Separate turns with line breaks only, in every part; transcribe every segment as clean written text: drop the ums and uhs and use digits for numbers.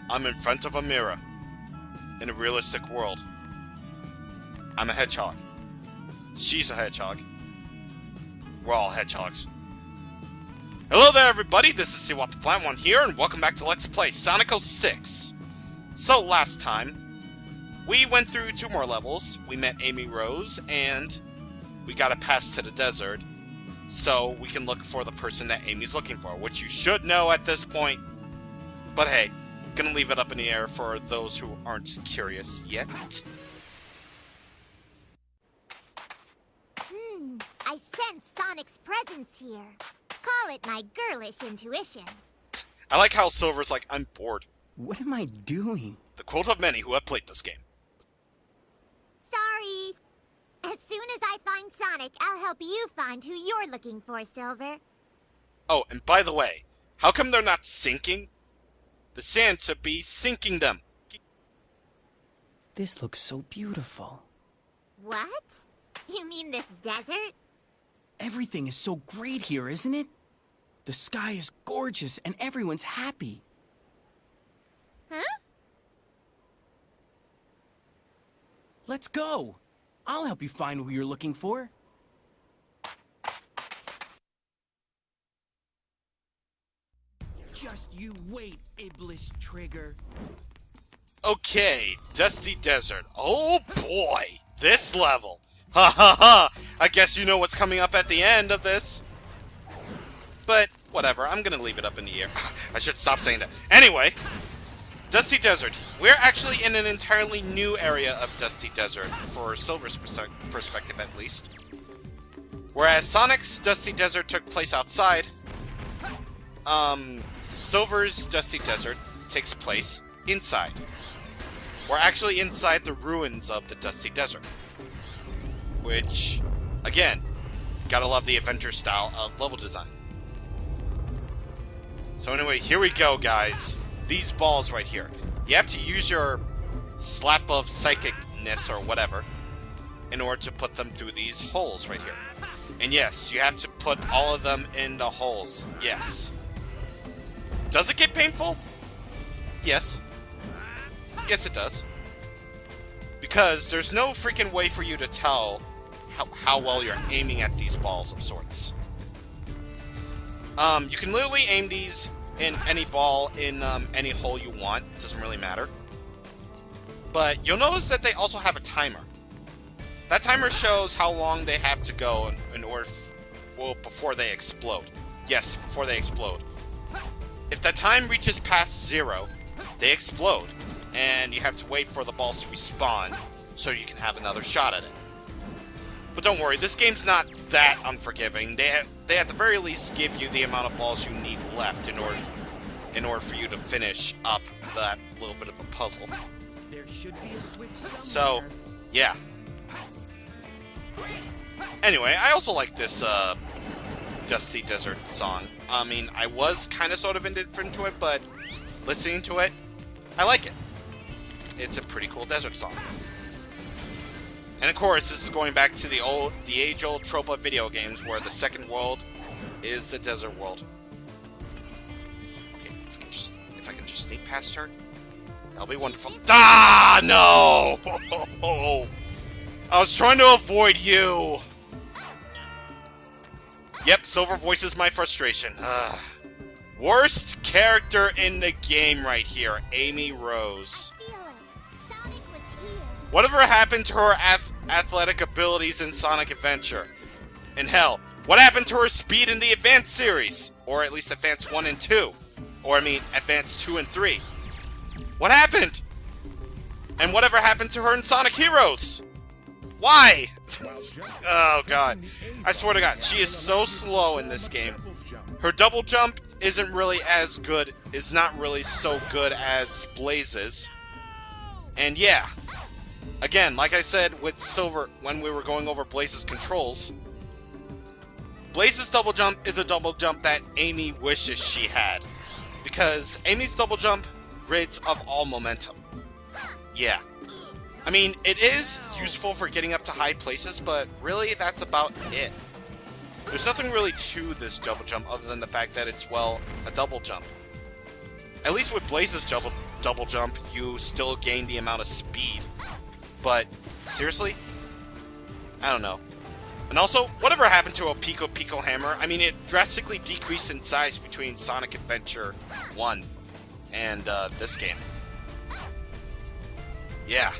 I'm in front of a mirror. In a realistic world. I'm a hedgehog. She's a hedgehog. We're all hedgehogs. Hello there, everybody. This is CwapTheNintendin here, and welcome back to Let's Play Sonic 06. So, last time, we went through 2 more levels. We met Amy Rose, and we got a pass to the desert, so we can look for the person that Amy's looking for, which you should know at this point. But hey, gonna leave it up in the air for those who aren't curious yet.
I sense Sonic's presence here. Call it my girlish intuition.
I like how Silver's like, I'm bored.
What am I doing?
The quote of many who have played this game.
Sorry. As soon as I find Sonic, I'll help you find who you're looking for, Silver.
Oh, and by the way, how come they're not sinking? The sand should be sinking them.
This looks so beautiful.
What? You mean this desert?
Everything is so great here, isn't it? The sky is gorgeous and everyone's happy.
Huh?
Let's go. I'll help you find who you're looking for. Just you wait, Iblis Trigger.
Okay, Dusty Desert. Oh boy, this level. Ha ha ha! I guess you know what's coming up at the end of this. But, whatever, I'm gonna leave it up in the air. I should stop saying that. Anyway, Dusty Desert. We're actually in an entirely new area of Dusty Desert, for Silver's perspective at least. Whereas Sonic's Dusty Desert took place outside, Silver's Dusty Desert takes place inside. We're actually inside the ruins of the Dusty Desert. Which, again, gotta love the adventure style of level design. So anyway, here we go, guys. These balls right here. You have to use your slap of psychicness or whatever in order to put them through these holes right here. And yes, you have to put all of them in the holes. Yes. Does it get painful? Yes. Yes, it does. Because there's no freaking way for you to tell how well you're aiming at these balls of sorts. You can literally aim these in any ball in any hole you want. It doesn't really matter. But you'll notice that they also have a timer. That timer shows how long they have to go in order, before they explode. Yes, before they explode. If the time reaches past 0, they explode, and you have to wait for the balls to respawn so you can have another shot at it. But don't worry, this game's not that unforgiving. They at the very least give you the amount of balls you need left in order for you to finish up that little bit of a puzzle.
There should be a switch somewhere.
So, yeah. Anyway, I also like this Dusty Desert song. I mean, I was kind of sort of indifferent to it, but listening to it, I like it. It's a pretty cool desert song. And of course, this is going back to the age-old trope of video games where the second world is the desert world. Okay, if I can just sneak past her, that'll be wonderful. Ah, no! I was trying to avoid you. Yep, Silver voices my frustration. Worst character in the game right here, Amy Rose. Whatever happened to her athletic abilities in Sonic Adventure? And hell, what happened to her speed in the Advance series? Or at least Advance 1 and 2. Or I mean, Advance 2 and 3. What happened? And whatever happened to her in Sonic Heroes? Why? Oh god. I swear to god, she is so slow in this game. Her double jump isn't really as good, is not really so good as Blaze's. And yeah. Again, like I said with Silver when we were going over Blaze's controls, Blaze's double jump is a double jump that Amy wishes she had. Because Amy's double jump rids of all momentum. Yeah. I mean, it is useful for getting up to high places, but really, that's about it. There's nothing really to this double jump other than the fact that it's, well, a double jump. At least with Blaze's double double jump, you still gain the amount of speed. But, seriously? I don't know. And also, whatever happened to a Pico Pico hammer? I mean, it drastically decreased in size between Sonic Adventure 1 and this game. Yeah.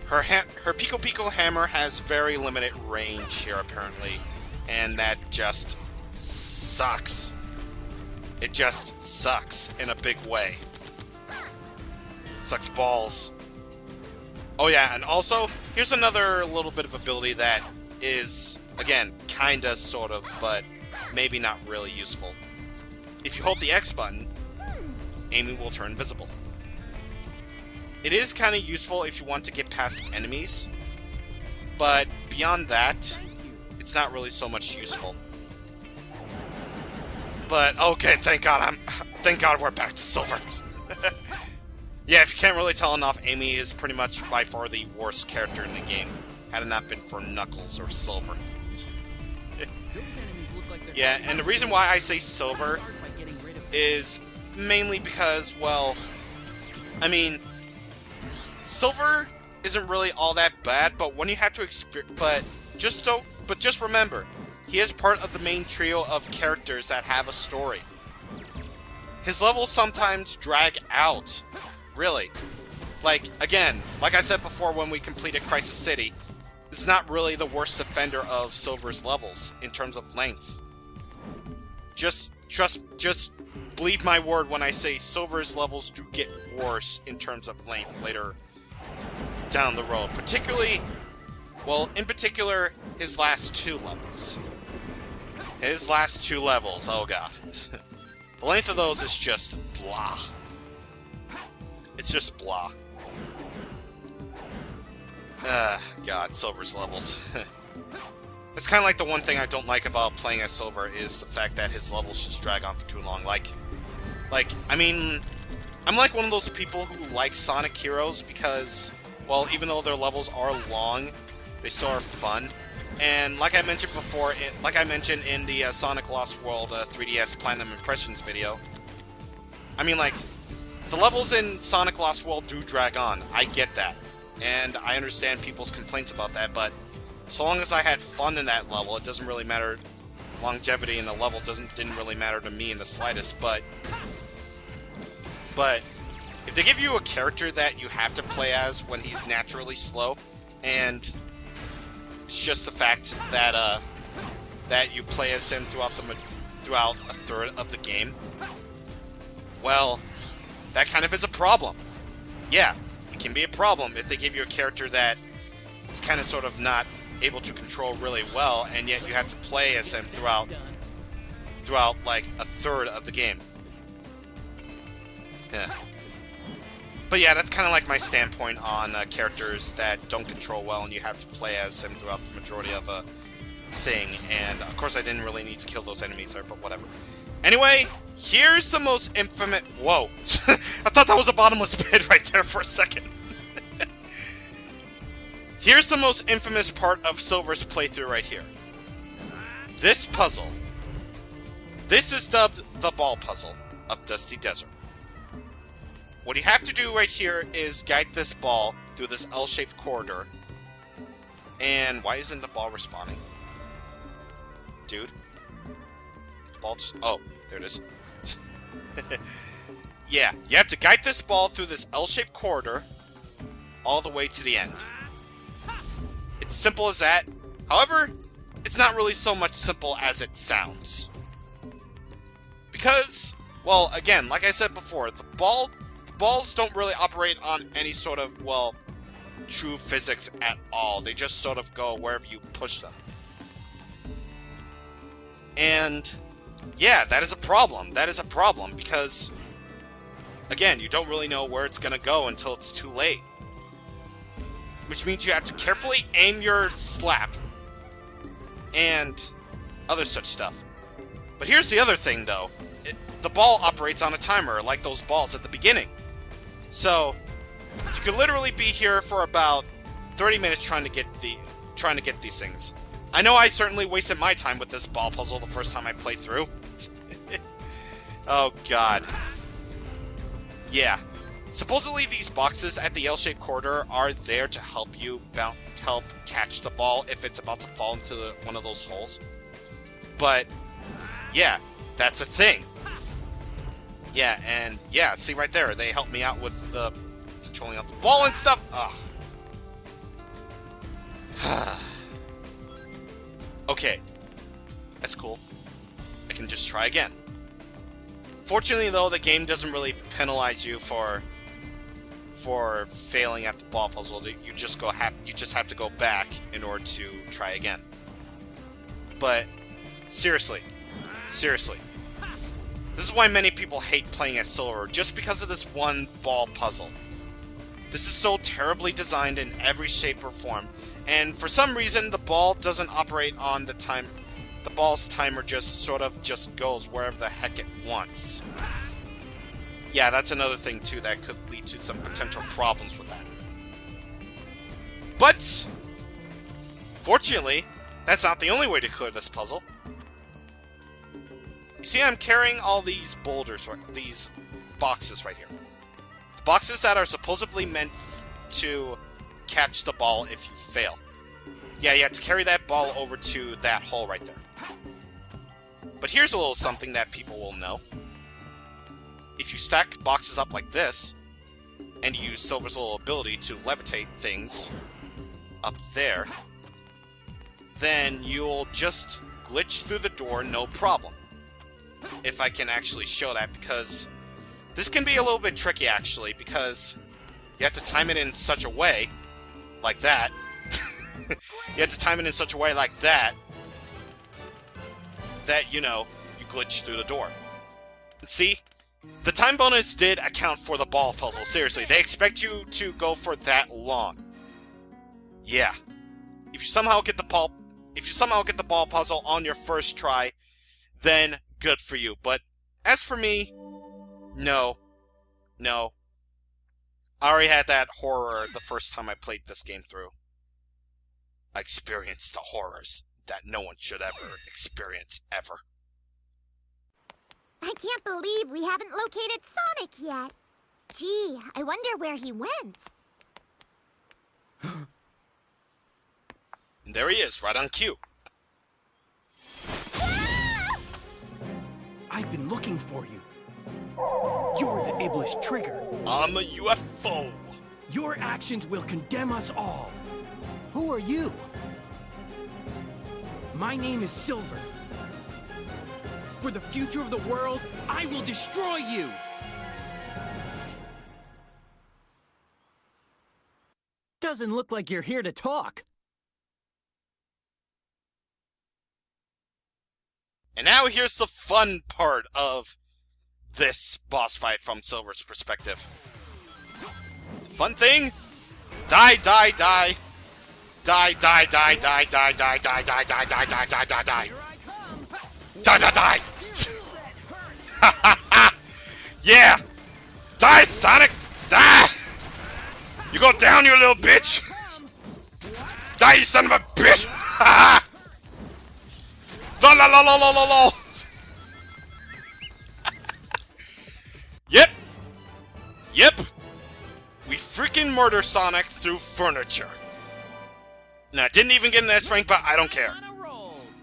Her Pico Pico hammer has very limited range here, apparently. And that just sucks. It just sucks in a big way. Sucks balls. Oh yeah, and also, here's another little bit of ability that is, again, kinda, sort of, but maybe not really useful. If you hold the X button, Amy will turn invisible. It is kinda useful if you want to get past enemies, but beyond that, it's not really so much useful. But, okay, thank God we're back to Silver. Yeah, if you can't really tell enough, Amy is pretty much by far the worst character in the game, had it not been for Knuckles or Silver. Yeah, and the reason why I say Silver is mainly because, well, I mean, Silver isn't really all that bad, but when you have to but just remember, he is part of the main trio of characters that have a story. His levels sometimes drag out. Really. Like, again, like I said before when we completed Crisis City, this is not really the worst offender of Silver's levels in terms of length. Just believe my word when I say Silver's levels do get worse in terms of length later down the road. Particularly, well, in particular, his last two levels. His last two levels, oh god. The length of those is just blah. It's just blah. God, Silver's levels. It's kind of like the one thing I don't like about playing as Silver is the fact that his levels just drag on for too long. Like, I mean, I'm like one of those people who like Sonic Heroes because, well, even though their levels are long, they still are fun. And like I mentioned before, like I mentioned in the Sonic Lost World 3DS Platinum Impressions video, I mean, like, the levels in Sonic Lost World do drag on. I get that. And I understand people's complaints about that, but so long as I had fun in that level, it doesn't really matter. Longevity in the level didn't really matter to me in the slightest, but if they give you a character that you have to play as when he's naturally slow, and it's just the fact that that you play as him throughout a third of the game, well, that kind of is a problem. Yeah, it can be a problem if they give you a character that is kind of sort of not able to control really well, and yet you have to play as him throughout like a third of the game. Yeah. But yeah, that's kind of like my standpoint on characters that don't control well and you have to play as him throughout the majority of a thing, and of course I didn't really need to kill those enemies there, but whatever. Anyway, here's the most infamous... Whoa. I thought that was a bottomless pit right there for a second. Here's the most infamous part of Silver's playthrough right here. This puzzle. This is dubbed the ball puzzle of Dusty Desert. What you have to do right here is guide this ball through this L-shaped corridor. And why isn't the ball respawning? Dude. Ball oh, there it is. Yeah, you have to guide this ball through this L-shaped corridor all the way to the end. It's simple as that. However, it's not really so much simple as it sounds. Because, well, again, like I said before, the balls don't really operate on any sort of, well, true physics at all. They just sort of go wherever you push them. And yeah, that is a problem. That is a problem because, again, you don't really know where it's going to go until it's too late. Which means you have to carefully aim your slap and other such stuff. But here's the other thing, though. The ball operates on a timer, like those balls at the beginning. So, you could literally be here for about 30 minutes trying to get these things. I know I certainly wasted my time with this ball puzzle the first time I played through. Oh, God. Yeah. Supposedly these boxes at the L-shaped corridor are there to help you help catch the ball if it's about to fall into one of those holes. But yeah, that's a thing. Yeah, and yeah, see right there, they help me out with controlling out the ball and stuff. Ugh. Okay, that's cool. I can just try again. Fortunately, though, the game doesn't really penalize you for failing at the ball puzzle. You just have to go back in order to try again. But seriously, this is why many people hate playing at Silver, just because of this one ball puzzle. This is so terribly designed in every shape or form, and for some reason the ball doesn't operate on the time. The ball's timer just goes wherever the heck it wants. Yeah, that's another thing too that could lead to some potential problems with that. But fortunately, that's not the only way to clear this puzzle. You see, I'm carrying all these boulders, these boxes right here. The boxes that are supposedly meant to catch the ball if you fail. Yeah, you have to carry that ball over to that hole right there. But here's a little something that people will know. If you stack boxes up like this, and you use Silver's little ability to levitate things up there, then you'll just glitch through the door no problem. If I can actually show that, because this can be a little bit tricky actually, because you have to time it in such a way, like that. You have to time it in such a way like that, that, you know, you glitch through the door. And see? The time bonus did account for the ball puzzle, seriously. They expect you to go for that long. Yeah. If you somehow get the ball puzzle on your first try, then good for you. But as for me, no. I already had that horror the first time I played this game through. I experienced the horrors that no one should ever experience, ever.
I can't believe we haven't located Sonic yet. Gee, I wonder where he went.
And there he is, right on cue.
I've been looking for you. You're the Iblis Trigger.
I'm a UFO.
Your actions will condemn us all. Who are you? My name is Silver. For the future of the world, I will destroy you!
Doesn't look like you're here to talk.
And now here's the fun part of this boss fight from Silver's perspective. Fun thing? Die, die, die. Die, die, die, die, die, die, die, die, die, die, die, die, die, die. Die, die, die! Yeah! Die, Sonic! Die! You go down, you little bitch! Die, you son of a bitch! La la la la la la la! Yep! Yep! We freaking murder Sonic through furniture. Now, I didn't even get an S rank, but I don't care.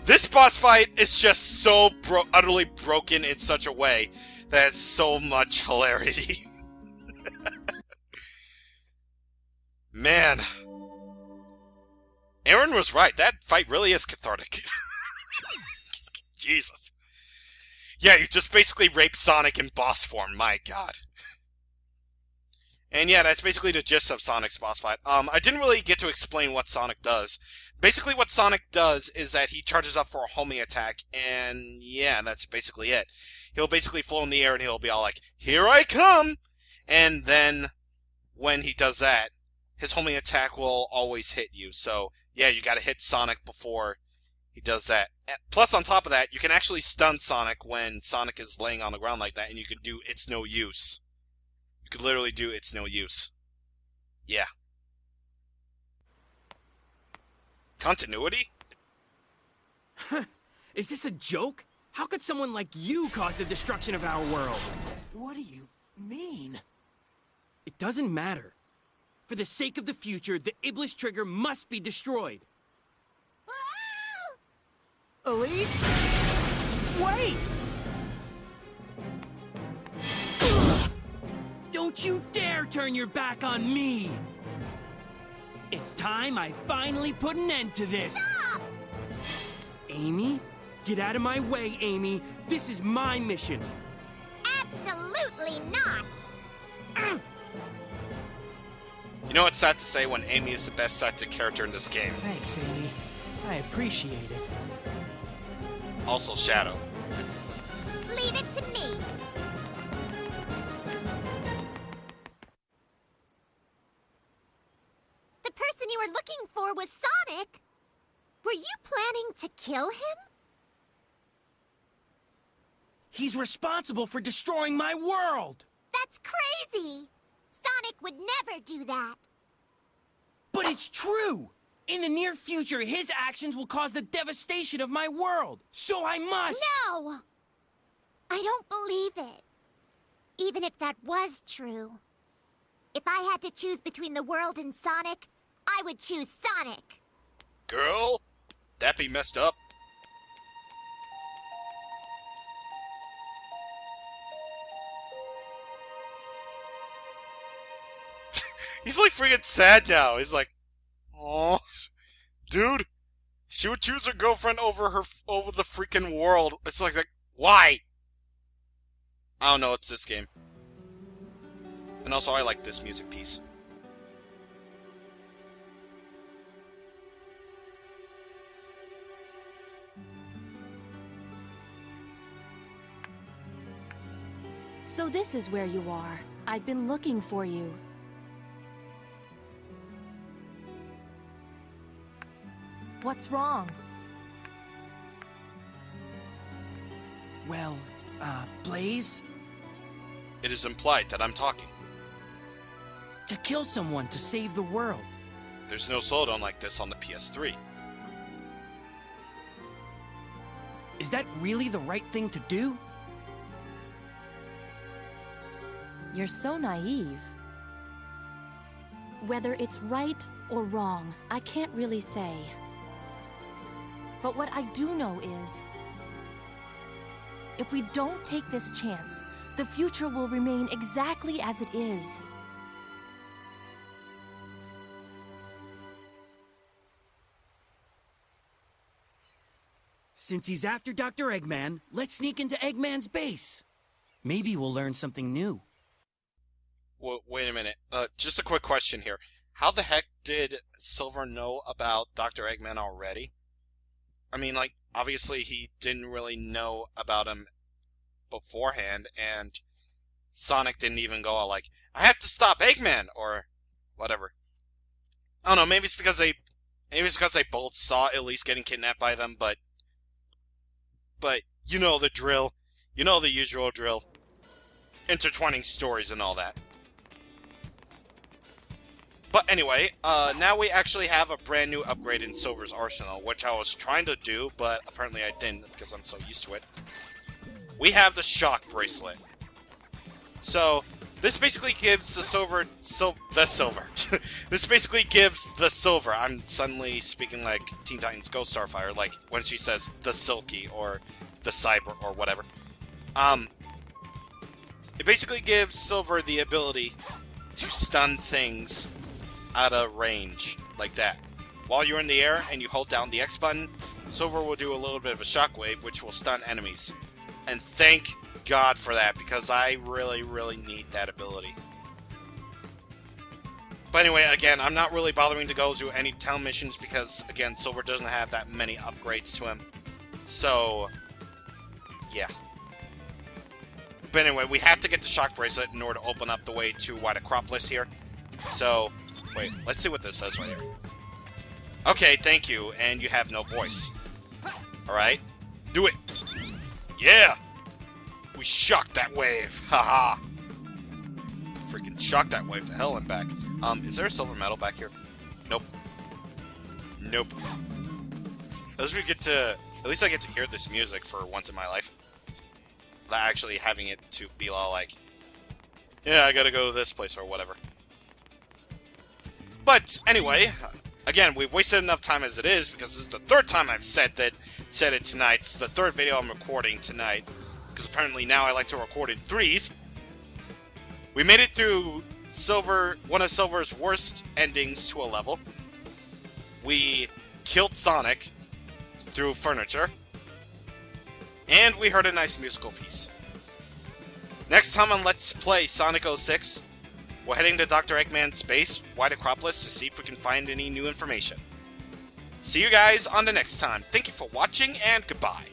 This boss fight is just so utterly broken in such a way that it's so much hilarity. Man. Aaron was right. That fight really is cathartic. Jesus. Yeah, you just basically raped Sonic in boss form. My god. And yeah, that's basically the gist of Sonic's boss fight. I didn't really get to explain what Sonic does. Basically what Sonic does is that he charges up for a homing attack, and yeah, that's basically it. He'll basically float in the air and he'll be all like, "Here I come!" And then, when he does that, his homing attack will always hit you. So, yeah, you gotta hit Sonic before he does that. Plus, on top of that, you can actually stun Sonic when Sonic is laying on the ground like that, and you can do It's No Use. You could literally do It's No Use. Yeah. Continuity?
Is this a joke? How could someone like you cause the destruction of our world?
What do you mean?
It doesn't matter. For the sake of the future, the Iblis trigger must be destroyed.
Elise? Wait!
Don't you dare turn your back on me! It's time I finally put an end to this!
Stop!
Amy? Get out of my way, Amy! This is my mission!
Absolutely not!
You know what's sad to say when Amy is the best sidekick character in this game?
Thanks, Amy. I appreciate it.
Also Shadow.
Leave it to me. The person you were looking for was Sonic. Were you planning to kill him?
He's responsible for destroying my world!
That's crazy. Sonic would never do that.
But it's true! In the near future, his actions will cause the devastation of my world! So I must!
No! I don't believe it. Even if that was true. If I had to choose between the world and Sonic, I would choose Sonic.
Girl? That be messed up. He's like freaking sad now. He's like, oh, dude, she would choose her girlfriend over the freaking world. It's like, why? I don't know. It's this game, and also I like this music piece.
So this is where you are. I've been looking for you. What's wrong?
Well, Blaze?
It is implied that I'm talking.
To kill someone to save the world.
There's no slowdown like this on the PS3.
Is that really the right thing to do?
You're so naive. Whether it's right or wrong, I can't really say. But what I do know is, if we don't take this chance, the future will remain exactly as it is.
Since he's after Dr. Eggman, let's sneak into Eggman's base. Maybe we'll learn something new.
Well, wait a minute. Just a quick question here. How the heck did Silver know about Dr. Eggman already? I mean, like, obviously he didn't really know about him beforehand, and Sonic didn't even go all like, I have to stop Eggman, or whatever. I don't know, maybe it's because they both saw Elise getting kidnapped by them, but you know the drill. You know the usual drill. Intertwining stories and all that. But anyway, now we actually have a brand new upgrade in Silver's arsenal, which I was trying to do, but apparently I didn't because I'm so used to it. We have the shock bracelet. So, this basically gives the Silver... This basically gives the Silver... I'm suddenly speaking like Teen Titans Go Starfire, like when she says the Silky or the Cyber or whatever. It basically gives Silver the ability to stun things out of range, like that. While you're in the air and you hold down the X button, Silver will do a little bit of a shockwave, which will stun enemies. And thank God for that, because I really, really need that ability. But anyway, again, I'm not really bothering to go do any town missions, because, again, Silver doesn't have that many upgrades to him. So, yeah. But anyway, we have to get the shock bracelet in order to open up the way to White Acropolis here. So, wait, let's see what this says right here. Okay, thank you, and you have no voice. Alright, do it. Yeah! We shocked that wave, haha! Freaking shocked that wave to hell and back. Is there a silver medal back here? Nope. Nope. At least I get to hear this music for once in my life. Actually having it to be all like, Yeah, I gotta go to this place or whatever. But anyway, again, we've wasted enough time as it is because this is the third time I've said it tonight. It's the third video I'm recording tonight because apparently now I like to record in threes. We made it through one of Silver's worst endings to a level. We killed Sonic through furniture. And we heard a nice musical piece. Next time on Let's Play Sonic 06, we're heading to Dr. Eggman's base, Wide Acropolis, to see if we can find any new information. See you guys on the next time. Thank you for watching, and goodbye.